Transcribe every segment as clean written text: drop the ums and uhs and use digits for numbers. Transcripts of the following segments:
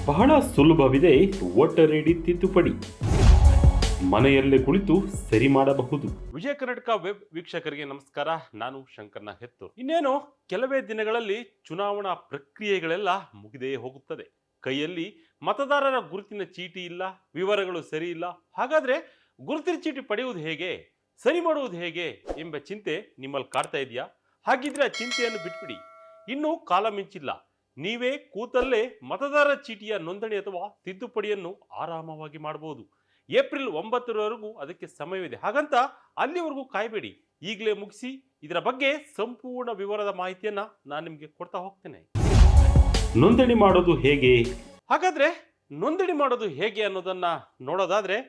ಬಹಳ ಸುಲಭವಿದೆ voter ID ತಿದ್ದುಪಡಿ. ಮನೆಯಲ್ಲೇ ಕುಳಿತು ಸರಿ ಮಾಡಬಹುದು. ವಿಜಯ ಕರ್ನಾಟಕ ವೆಬ್ ವೀಕ್ಷಕರಿಗೆ ನಮಸ್ಕಾರ. ನಾನು ಶಂಕರ್ನ ಹೆತ್ತು. ಇನ್ನೇನು ಕೆಲವೇ ದಿನಗಳಲ್ಲಿ ಚುನಾವಣಾ ಪ್ರಕ್ರಿಯೆಗಳೆಲ್ಲ ಮುಗಿದೇ ಹೋಗುತ್ತದೆ. ಕೈಯಲ್ಲಿ ಮತದಾರರ ಗುರುತಿನ ಚೀಟಿ ಇಲ್ಲ, ವಿವರಗಳು ಸರಿ ಇಲ್ಲ. ಹಾಗಾದ್ರೆ ಗುರುತಿನ ಚೀಟಿ ಪಡೆಯುವುದು ಹೇಗೆ, ಸರಿ ಮಾಡುವುದು ಹೇಗೆ ಎಂಬ ಚಿಂತೆ ನಿಮ್ಮಲ್ಲಿ ಕಾಡ್ತಾ ಇದೆಯಾ? ಹಾಗಿದ್ರೆ ಆ ಚಿಂತೆಯನ್ನು ಬಿಟ್ಬಿಡಿ. ಇನ್ನೂ ಕಾಲ ಮಿಂಚಿಲ್ಲ. ನೀವೇ ಕೂತಲ್ಲೇ ಮತದಾರ ಚೀಟಿಯ ನೋಂದಣಿ ಅಥವಾ ತಿದ್ದುಪಡಿಯನ್ನು ಆರಾಮವಾಗಿ ಮಾಡಬಹುದು. ಏಪ್ರಿಲ್ 9ರವರೆಗೂ ಅದಕ್ಕೆ ಸಮಯವಿದೆ. ಹಾಗಂತ ಅಲ್ಲಿವರೆಗೂ ಕಾಯಬೇಡಿ, ಈಗಲೇ ಮುಗಿಸಿ. ಇದರ ಬಗ್ಗೆ ಸಂಪೂರ್ಣ ವಿವರದ ಮಾಹಿತಿಯನ್ನ ನಾನು ನಿಮಗೆ ಕೊಡ್ತಾ ಹೋಗ್ತೇನೆ. ನೋಂದಣಿ ಮಾಡೋದು ಹೇಗೆ? ಹಾಗಾದ್ರೆ ನೋಂದಣಿ ಮಾಡೋದು ಹೇಗೆ ಅನ್ನೋದನ್ನ ನೋಡೋದಾದ್ರೆ,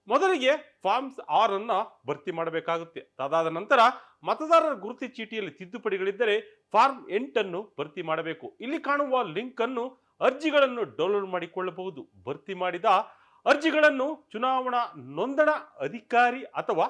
ಮೊದಲಿಗೆ ಫಾರ್ಮ್ಸ್ 6 ಅನ್ನ ಭರ್ತಿ ಮಾಡಬೇಕಾಗುತ್ತೆ. ಅದಾದ ನಂತರ ಮತದಾರರ ಗುರುತಿ ಚೀಟಿಯಲ್ಲಿ ತಿದ್ದುಪಡಿಗಳಿದ್ದರೆ ಫಾರ್ಮ್ 8 ಅನ್ನು ಭರ್ತಿ ಮಾಡಬೇಕು. ಇಲ್ಲಿ ಕಾಣುವ ಲಿಂಕ್ ಅನ್ನು ಅರ್ಜಿಗಳನ್ನು ಡೌನ್ಲೋಡ್ ಮಾಡಿಕೊಳ್ಳಬಹುದು. ಭರ್ತಿ ಮಾಡಿದ ಅರ್ಜಿಗಳನ್ನು ಚುನಾವಣಾ ನೋಂದಣಾ ಅಧಿಕಾರಿ ಅಥವಾ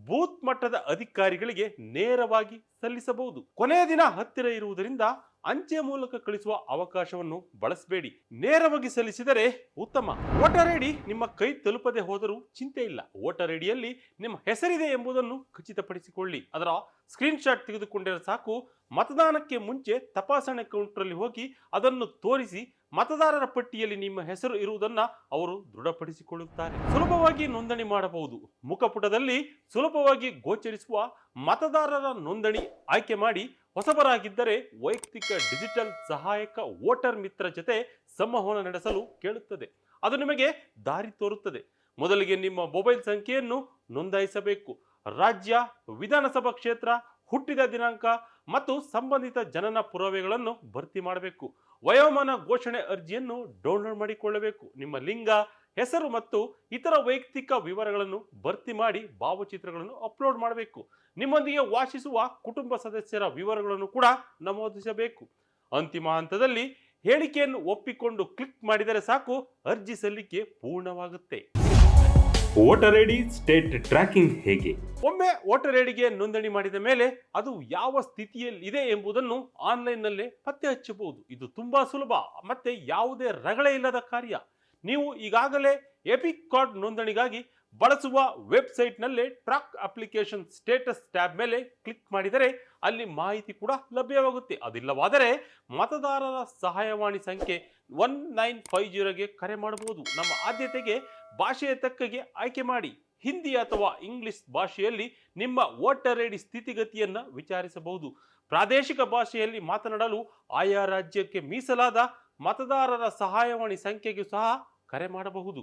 ಬೂತ್ ಮಟ್ಟದ ಅಧಿಕಾರಿಗಳಿಗೆ ನೇರವಾಗಿ ಸಲ್ಲಿಸಬಹುದು. ಕೊನೆಯ ದಿನ ಹತ್ತಿರ ಇರುವುದರಿಂದ ಅಂಚೆ ಮೂಲಕ ಕಳಿಸುವ ಅವಕಾಶವನ್ನು ಬಳಸಬೇಡಿ. ನೇರವಾಗಿ ಸಲ್ಲಿಸಿದರೆ ಉತ್ತಮ. ವೋಟರ್ ಐಡಿ ನಿಮ್ಮ ಕೈ ತಲುಪದೆ ಹೋದರೂ ಚಿಂತೆ ಇಲ್ಲ. ವೋಟರ್ ಐಡಿಯಲ್ಲಿ ನಿಮ್ಮ ಹೆಸರಿದೆ ಎಂಬುದನ್ನು ಖಚಿತಪಡಿಸಿಕೊಳ್ಳಿ. ಅದರ ಸ್ಕ್ರೀನ್ ಶಾಟ್ ತೆಗೆದುಕೊಂಡರೆ ಸಾಕು. ಮತದಾನಕ್ಕೆ ಮುಂಚೆ ತಪಾಸಣೆ ಕೌಂಟರ್ ಹೋಗಿ ಅದನ್ನು ತೋರಿಸಿ ಮತದಾರರ ಪಟ್ಟಿಯಲ್ಲಿ ನಿಮ್ಮ ಹೆಸರು ಇರುವುದನ್ನ ಅವರು ದೃಢಪಡಿಸಿಕೊಳ್ಳುತ್ತಾರೆ. ಸುಲಭವಾಗಿ ನೋಂದಣಿ ಮಾಡಬಹುದು. ಮುಖಪುಟದಲ್ಲಿ ಸುಲಭವಾಗಿ ಗೋಚರಿಸುವ ಮತದಾರರ ನೋಂದಣಿ ಆಯ್ಕೆ ಮಾಡಿ. ಹೊಸಬರಾಗಿದ್ದರೆ ವೈಯಕ್ತಿಕ ಡಿಜಿಟಲ್ ಸಹಾಯಕ ವೋಟರ್ ಮಿತ್ರ ಜೊತೆ ಸಂವಹನ ನಡೆಸಲು ಕೇಳುತ್ತದೆ. ಅದು ನಿಮಗೆ ದಾರಿ ತೋರುತ್ತದೆ. ಮೊದಲಿಗೆ ನಿಮ್ಮ ಮೊಬೈಲ್ ಸಂಖ್ಯೆಯನ್ನು ನೋಂದಾಯಿಸಬೇಕು. ರಾಜ್ಯ, ವಿಧಾನಸಭಾ ಕ್ಷೇತ್ರ, ಹುಟ್ಟಿದ ದಿನಾಂಕ ಮತ್ತು ಸಂಬಂಧಿತ ಜನನ ಪುರಾವೆಗಳನ್ನು ಭರ್ತಿ ಮಾಡಬೇಕು. ವಯೋಮಾನ ಘೋಷಣೆ ಅರ್ಜಿಯನ್ನು ಡೌನ್ಲೋಡ್ ಮಾಡಿಕೊಳ್ಳಬೇಕು. ನಿಮ್ಮ ಲಿಂಗ, ಹೆಸರು ಮತ್ತು ಇತರ ವೈಯಕ್ತಿಕ ವಿವರಗಳನ್ನು ಭರ್ತಿ ಮಾಡಿ ಭಾವಚಿತ್ರಗಳನ್ನು ಅಪ್ಲೋಡ್ ಮಾಡಬೇಕು. ನಿಮ್ಮೊಂದಿಗೆ ವಾಸಿಸುವ ಕುಟುಂಬ ಸದಸ್ಯರ ವಿವರಗಳನ್ನು ಕೂಡ ನಮೂದಿಸಬೇಕು. ಅಂತಿಮ ಹಂತದಲ್ಲಿ ಹೇಳಿಕೆಯನ್ನು ಒಪ್ಪಿಕೊಂಡು ಕ್ಲಿಕ್ ಮಾಡಿದರೆ ಸಾಕು, ಅರ್ಜಿ ಸಲ್ಲಿಕೆ ಪೂರ್ಣವಾಗುತ್ತೆ. ವೋಟರ್ ಐಡಿ ಸ್ಟೇಟ್ ಟ್ರ್ಯಾಕಿಂಗ್ ಹೇಗೆ? ಒಮ್ಮೆ ವೋಟರ್ ಐಡಿಗೆ ನೋಂದಣಿ ಮಾಡಿದ ಮೇಲೆ ಅದು ಯಾವ ಸ್ಥಿತಿಯಲ್ಲಿ ಇದೆ ಎಂಬುದನ್ನು ಆನ್ಲೈನ್ ನಲ್ಲೇ ಪತ್ತೆ ಹಚ್ಚಬಹುದು. ಇದು ತುಂಬಾ ಸುಲಭ ಮತ್ತೆ ಯಾವುದೇ ರಗಳೆ ಇಲ್ಲದ ಕಾರ್ಯ. ನೀವು ಈಗಾಗಲೇ ಎಪಿಕ್ ಕಾರ್ಡ್ ನೋಂದಣಿಗಾಗಿ ಬಳಸುವ ವೆಬ್ಸೈಟ್ ನಲ್ಲೇ ಟ್ರ್ಯಾಕ್ ಅಪ್ಲಿಕೇಶನ್ ಸ್ಟೇಟಸ್ ಟ್ಯಾಬ್ ಮೇಲೆ ಕ್ಲಿಕ್ ಮಾಡಿದರೆ ಅಲ್ಲಿ ಮಾಹಿತಿ ಕೂಡ ಲಭ್ಯವಾಗುತ್ತೆ. ಅದಿಲ್ಲವಾದರೆ ಮತದಾರರ ಸಹಾಯವಾಣಿ ಸಂಖ್ಯೆ 1950ಗೆ ಕರೆ ಮಾಡಬಹುದು. ನಮ್ಮ ಆದ್ಯತೆಗೆ ಭಾಷೆಯ ತಕ್ಕಗೆ ಆಯ್ಕೆ ಮಾಡಿ. ಹಿಂದಿ ಅಥವಾ ಇಂಗ್ಲಿಷ್ ಭಾಷೆಯಲ್ಲಿ ನಿಮ್ಮ ವೋಟರ್ ಐಡಿ ಸ್ಥಿತಿಗತಿಯನ್ನ ವಿಚಾರಿಸಬಹುದು. ಪ್ರಾದೇಶಿಕ ಭಾಷೆಯಲ್ಲಿ ಮಾತನಾಡಲು ಆಯಾ ರಾಜ್ಯಕ್ಕೆ ಮೀಸಲಾದ ಮತದಾರರ ಸಹಾಯವಾಣಿ ಸಂಖ್ಯೆಗೂ ಸಹ ಕರೆ ಮಾಡಬಹುದು.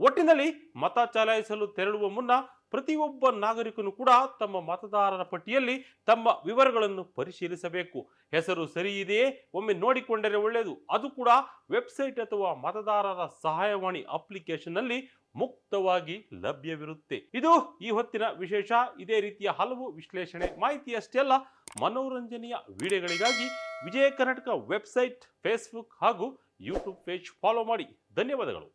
ಒಟ್ಟಿನಲ್ಲಿ ಮತ ಚಲಾಯಿಸಲು ತೆರಳುವ ಮುನ್ನ ಪ್ರತಿಯೊಬ್ಬ ನಾಗರಿಕನು ಕೂಡ ತಮ್ಮ ಮತದಾರರ ಪಟ್ಟಿಯಲ್ಲಿ ತಮ್ಮ ವಿವರಗಳನ್ನು ಪರಿಶೀಲಿಸಬೇಕು. ಹೆಸರು ಸರಿ ಇದೆಯೇ ಒಮ್ಮೆ ನೋಡಿಕೊಂಡರೆ ಒಳ್ಳೆಯದು. ಅದು ಕೂಡ ವೆಬ್ಸೈಟ್ ಅಥವಾ ಮತದಾರರ ಸಹಾಯವಾಣಿ ಅಪ್ಲಿಕೇಶನ್ ನಲ್ಲಿ ಮುಕ್ತವಾಗಿ ಲಭ್ಯವಿರುತ್ತೆ. ಇದು ಈ ಹೊತ್ತಿನ ವಿಶೇಷ. ಇದೇ ರೀತಿಯ ಹಲವು ವಿಶ್ಲೇಷಣೆ, ಮಾಹಿತಿಯಷ್ಟೇ ಅಲ್ಲ, ಮನೋರಂಜನೆಯ ವಿಡಿಯೋಗಳಿಗಾಗಿ ವಿಜಯ ಕರ್ನಾಟಕ ವೆಬ್ಸೈಟ್, ಫೇಸ್ಬುಕ್ ಹಾಗೂ ಯೂಟ್ಯೂಬ್ ಪೇಜ್ ಫಾಲೋ ಮಾಡಿ. ಧನ್ಯವಾದಗಳು.